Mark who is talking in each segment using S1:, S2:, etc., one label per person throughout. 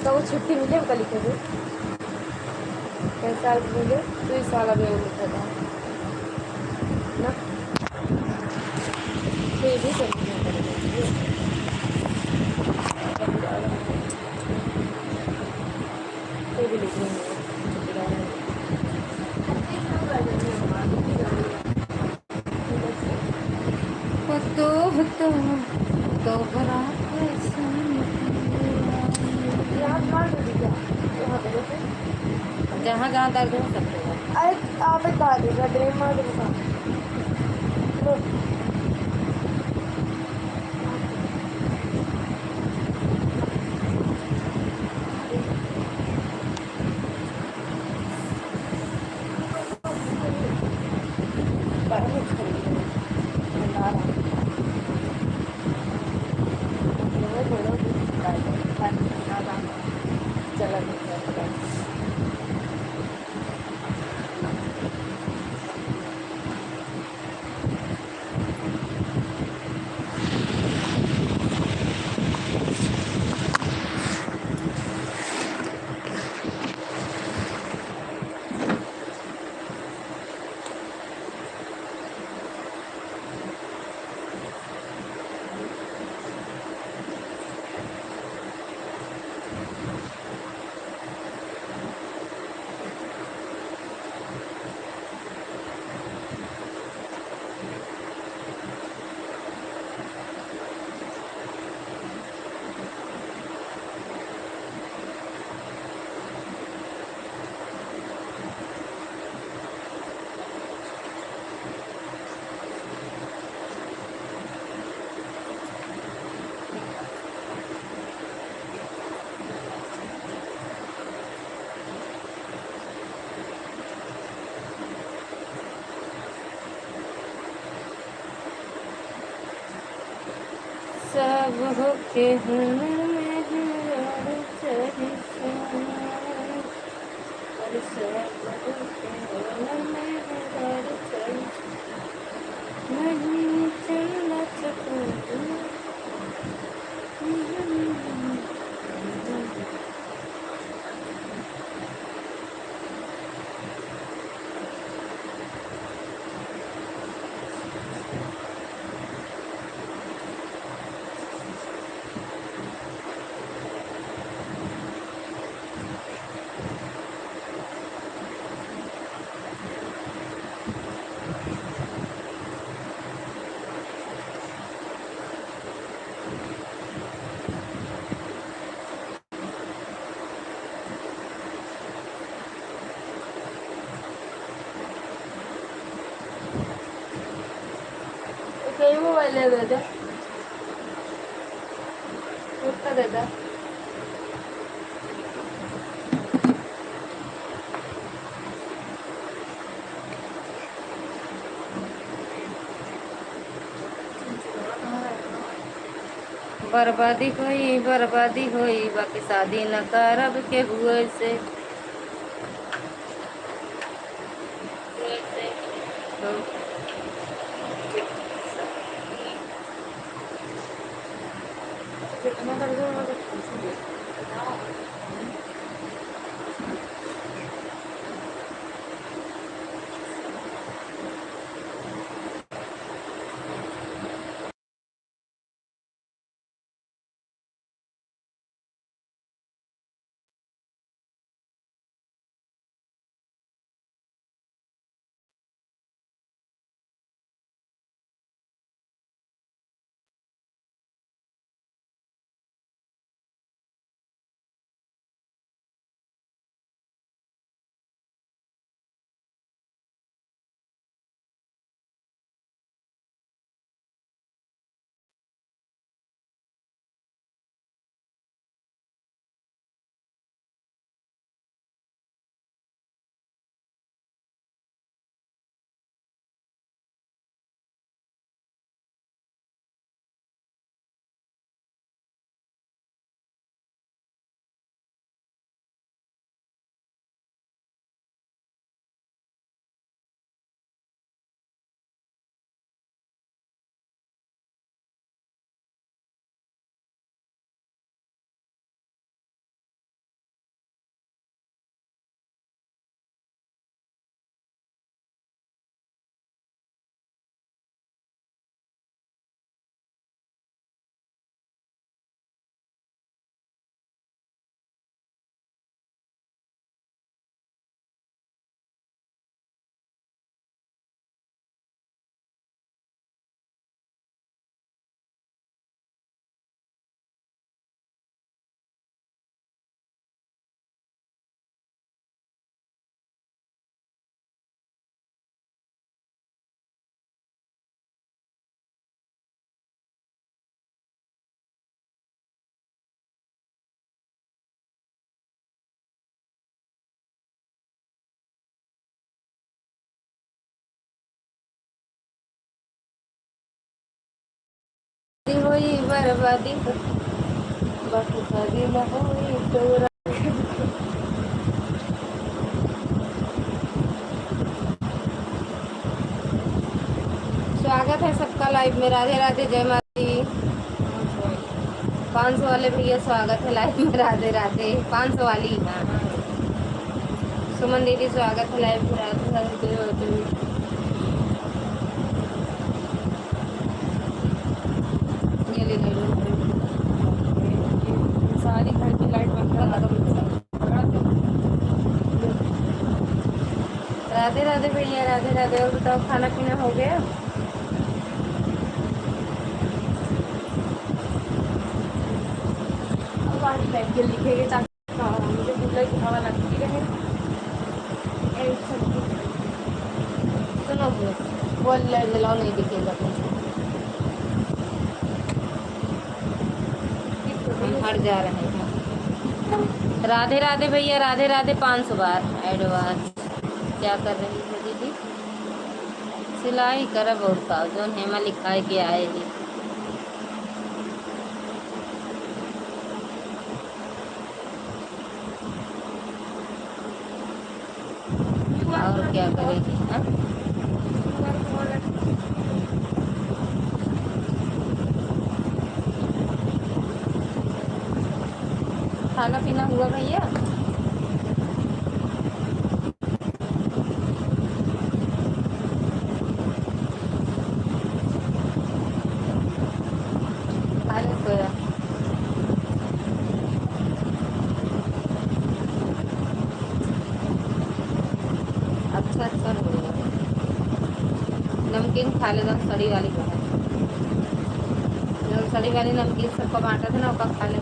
S1: तो वो छुट्टी मिले कल लिखे थे कैसा मिले तो इस वाला में वो लिखा था ना तो ये भी कंटिन्यू करेंगे ये भी लिख लेंगे तो भरा जहाँ जहाँ दर्द हो सकते हो अरे आप एक बात है ड्रीम मार दूँगा सब होके नहीं चलना कई मोबाइल है दादा उसका दादा बर्बादी हुई बाकी शादी न करब के हुए से कितना दर्द होई बर्बादी बाकी शादी न होई तोरा। स्वागत है सबका लाइव में। राधे राधे, जय माता दी। 500 वाले भैया स्वागत है लाइव में। राधे राधे। 500 वाली, हाँ। सुमन दीदी स्वागत है लाइव में। राधे राधे। ये ले लो सारी घर की लाइट बंद करा दो। राधे राधे भैया, राधे राधे। और बताओ, खाना पीना हो गया? के लिखेंगे ताकि मुझे कूलर की हवा लगती रहे। सुनो वो लाइट जलाओ, नहीं दिखेगा कुछ। हम हट जा रहे हैं। राधे राधे भैया, राधे राधे। 500 बार एडवांस। क्या कर रही है दीदी? सिलाई करब और का जो हेमा लिखाए के आएगी। और क्या करेगी? हाँ, खाना पीना हुआ भैया? खा ले सोया। अच्छा अच्छा नमकीन खा ले। दम सड़ी वाली का है, सड़ी वाली नमकीन सबका बांटा था ना, उसका खा ले।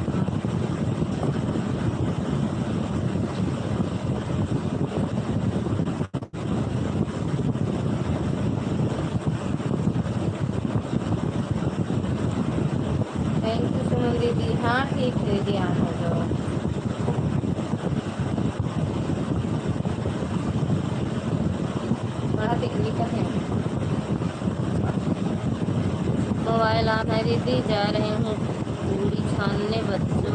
S1: थैंक यू सुमन दीदी। हाँ ठीक है दीदी, आप हो जाओ। बड़ा दिक्कत है। मोबाइल ऑन है दीदी। जा रहे हूँ पूरी छानने। बच्चे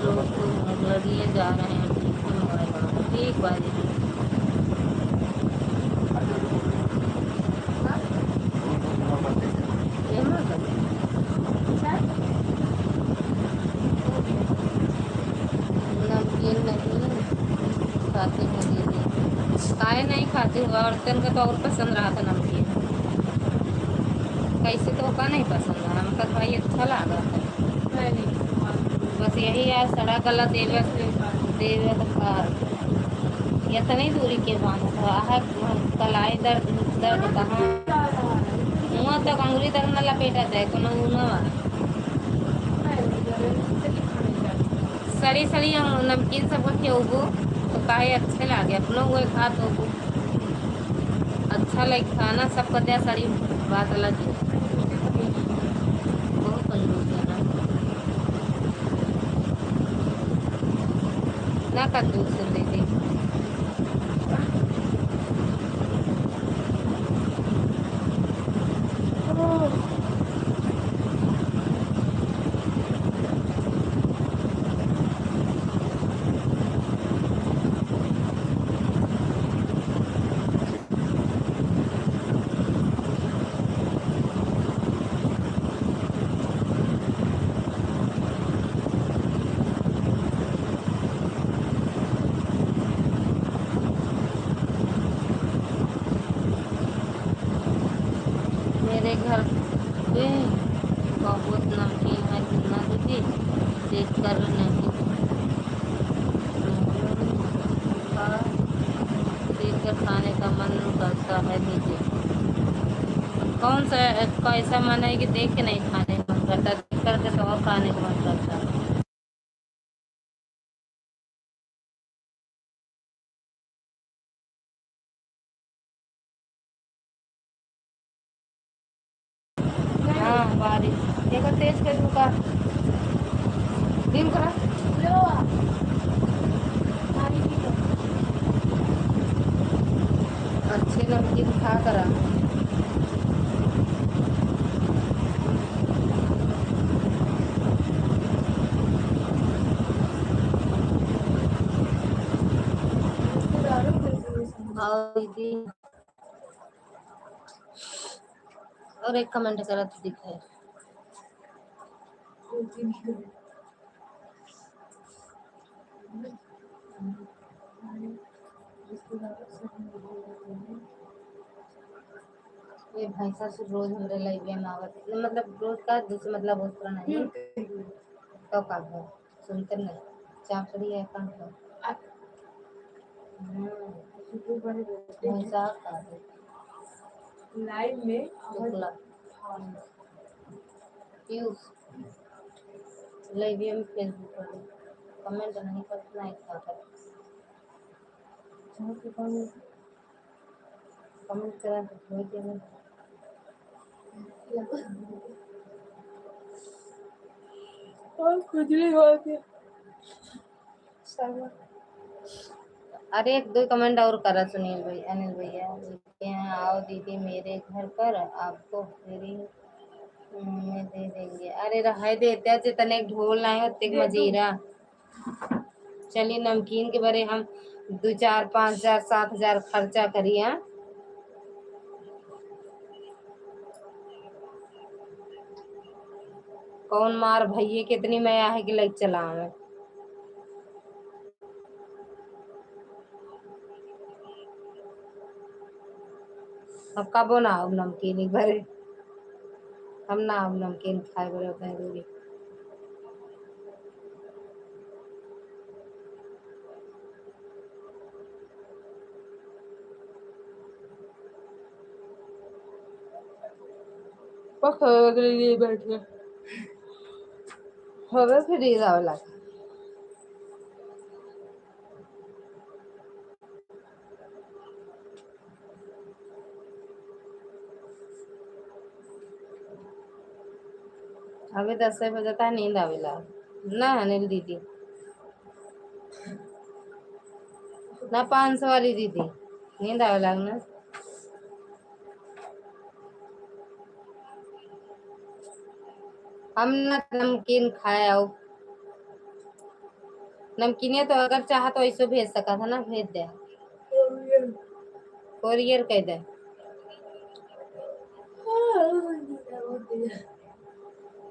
S1: लोग को लगिए जा रहे हैं। ठीक है, मोबाइल ऑन। ठीक बा दीदी। नमकीन नहीं खाती हूँ दीदी। काहे नहीं खाती हूँ? औरतन का तो और पसंद रहा था नमकीन। कैसे तो का नहीं पसंद है? हमका तो भाई अच्छा लगा था। बस यही है, सड़ा गला देवे देवे तो इतनी दूरी के बांध है। कलाई दर्द दर्द कहाँ मुँह तक अंगुली तक न लपेटा जाए कोनो उनवा। सड़ी सड़ी नमकीन सबको खियोबू तो काहे अच्छे लागे। अपनों वो खा तो अच्छा लगे खाना। सबको दिया सड़ी बात अलग है। बहुत कंजूस है ना कंजूस है दीदी। मेरे घर पे बहुत नमकीन है कितना दीदी, देख कर नहीं देख कर खाने का मन करता है दीदी। कौन सा कैसा मन है कि देख के नहीं खाने का मन करता? देख करके तो और खाने का मन करता है। हाँ बारिश एक तेज के रुका दिन करा अच्छी नमकीन खा करा। आओ दीदी। और एक कमेंट करा तो दिखे। ये भाई साहब रोज हमरे लाइव में आवत, मतलब रोज का जैसे मतलब उस तरह नहीं तो का है सुनते नहीं चापड़ी है कौन का भाई साहब का लाइव में पीयूष लाइव में फेसबुक पर कमेंट नहीं करना है क्या कर कमेंट करा तो कोई देना और खुजली होती है। अरे एक दो कमेंट और करा सुनील भाई अनिल भैया लिखते हैं आओ दीदी मेरे घर पर आपको फ्री में दे देंगे। अरे रहा देते जितने ढोल ना है उतने मजीरा। चलिए नमकीन के बारे हम 2 4 5 हजार 7 हजार खर्चा करिए। कौन मार भैया कितनी मैं आहे कि लाइक चला है। अब कबो ना अब नमकीन भरे हम ना अब नमकीन खाए बड़े होते हैं दूरी बैठे हवे फ्री जावला अभी 10 बजे तक नींद आवेला ना अनिल दीदी ना 500 वाली दीदी नींद आवेला ना हम ना नमकीन खाए आओ नमकीन तो अगर चाह तो ऐसे भेज सका था ना भेज दे कोरियर कह दे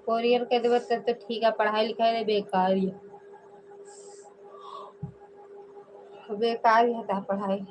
S1: कोरियर कह देवे तब तो ठीक है पढ़ाई लिखाई बेकार ही बेकार ही है पढ़ाई।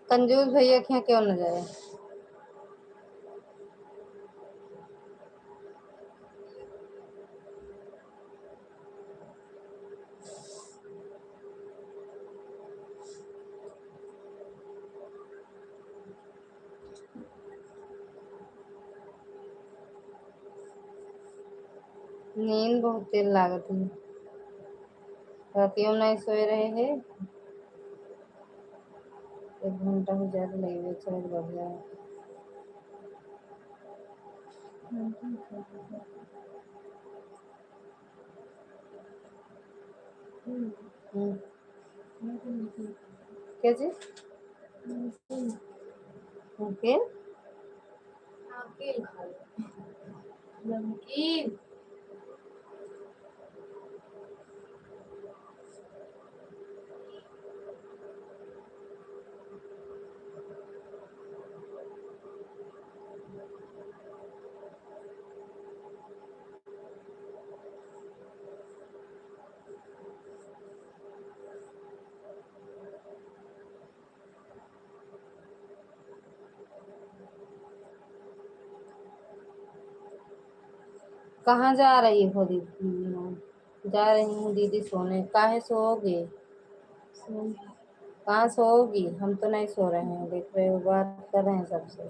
S1: कंजूस भैया क्या क्यों न जाए नींद बहुत तेज लागत है रातियों नहीं सोए रहे हैं 1 घंटा हो ज्यादा लगे चल बढ़िया क्या चीज नमकीन नमकीन कहाँ जा रही हो दीदी? जा रही हूँ दीदी सोने। काहे सोओगी? कहाँ सोओगी? हम तो नहीं सो रहे हैं, देख रहे हो बात कर रहे हैं सबसे।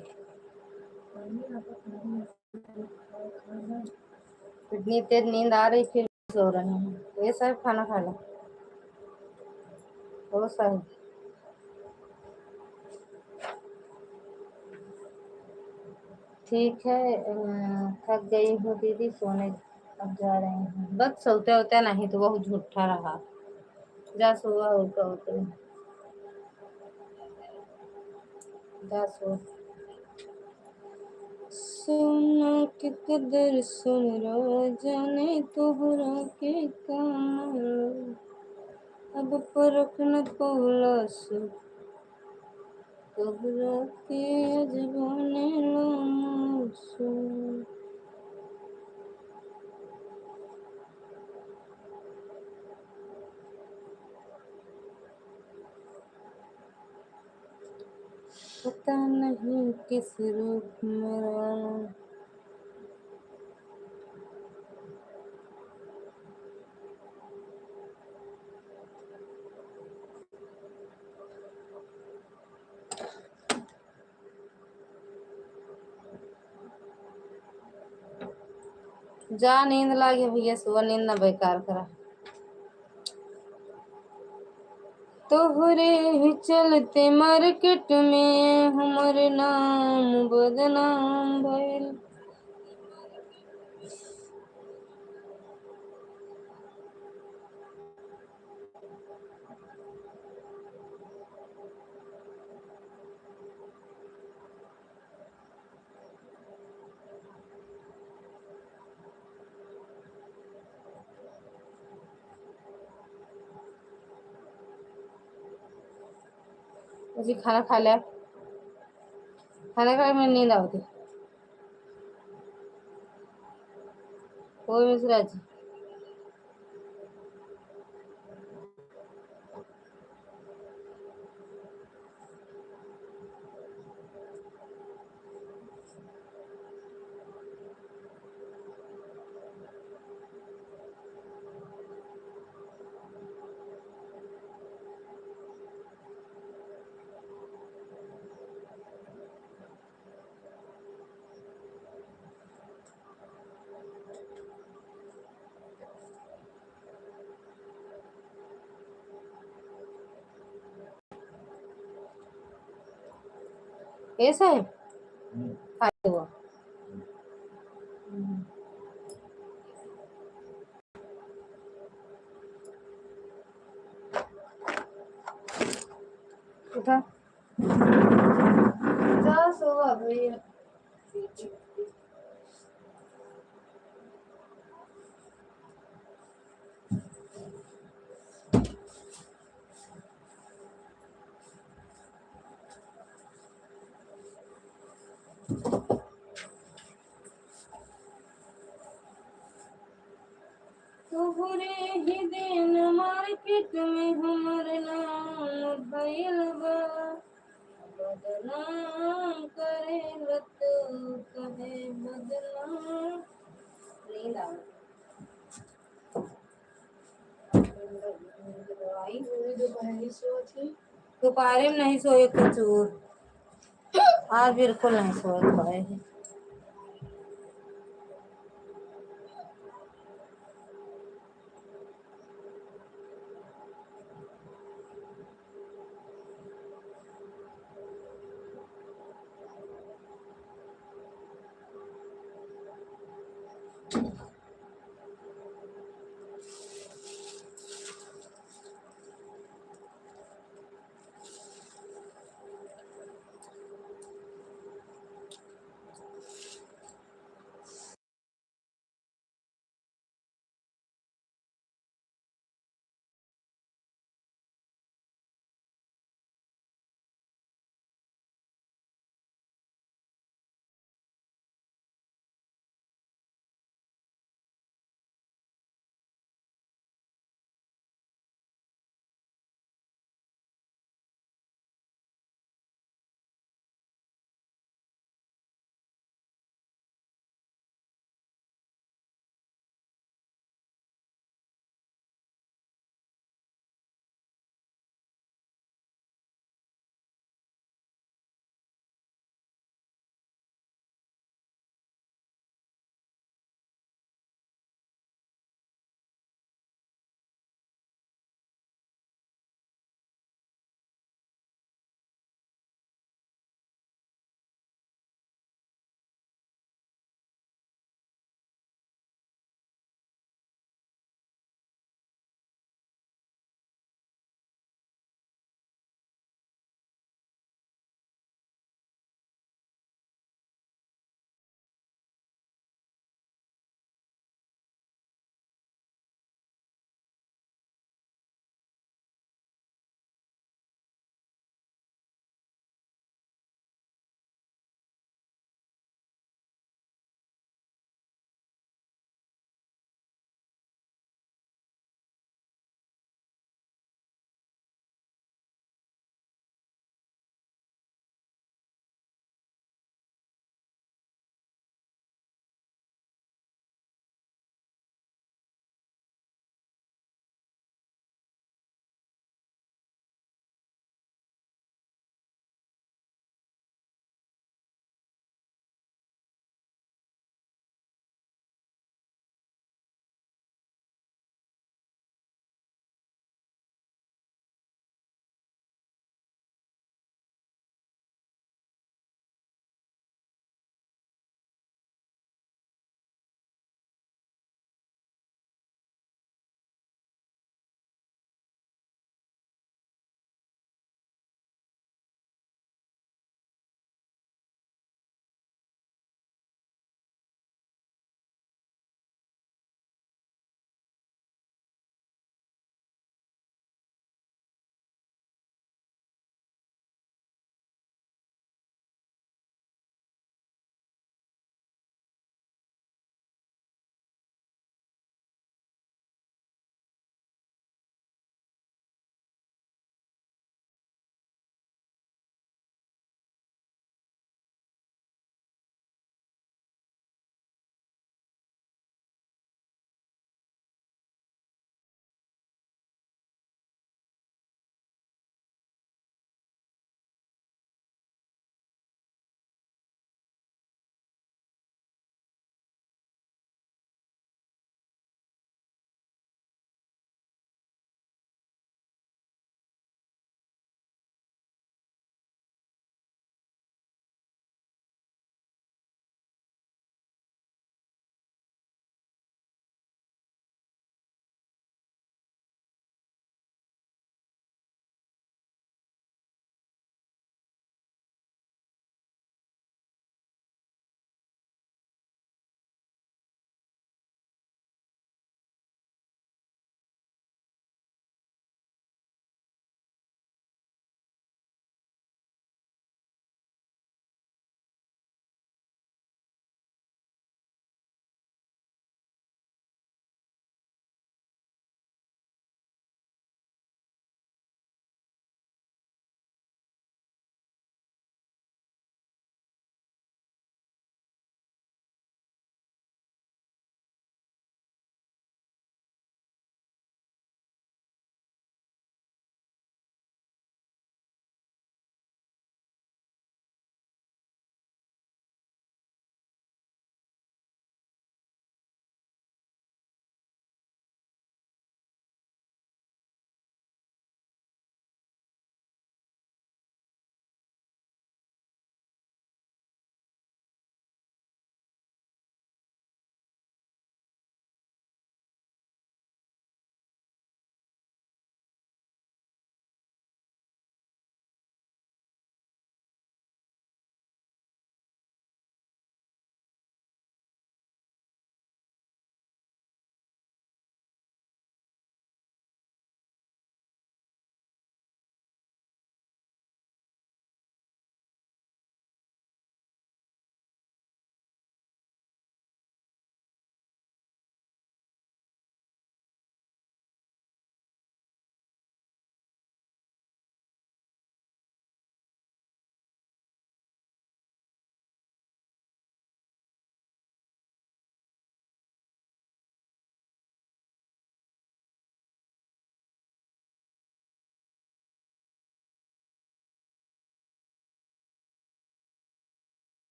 S1: इतनी तेज नींद आ रही फिर सो रहे हैं। तो ये सब खाना खा लो। वो सब ठीक है। थक गई हूँ दीदी सोने, अब जा रहे हैं। बस सोते होते नहीं तो बहुत झूठा रहा। जा सो, और क्या होते हैं। जा सो। सोना के कदर सुन रो, जाने तोहरा के कमाल। अब परख न पौलस, तोहरा के अजबाने लो मासूम। पता नहीं किस रूप में आना। जा नींद लागे भैया, सुबह नींद ना बेकार करा। तोहरे ही चलते मार्केट में हमर नाम बदनाम भइल। मुझे खाना खा लिया, खाना खा में नींद आवती। कोई मिश्रा जी ऐसा है खाते हुआ। उठा जा सो भैया। तोहरे ही दिन मार्केट में हमर नाम भइल बा, बदनाम करे लत कहे बदनाम। नींद आ दोपहर में नहीं सोए कुछ, आज बिल्कुल नहीं सोए पाए।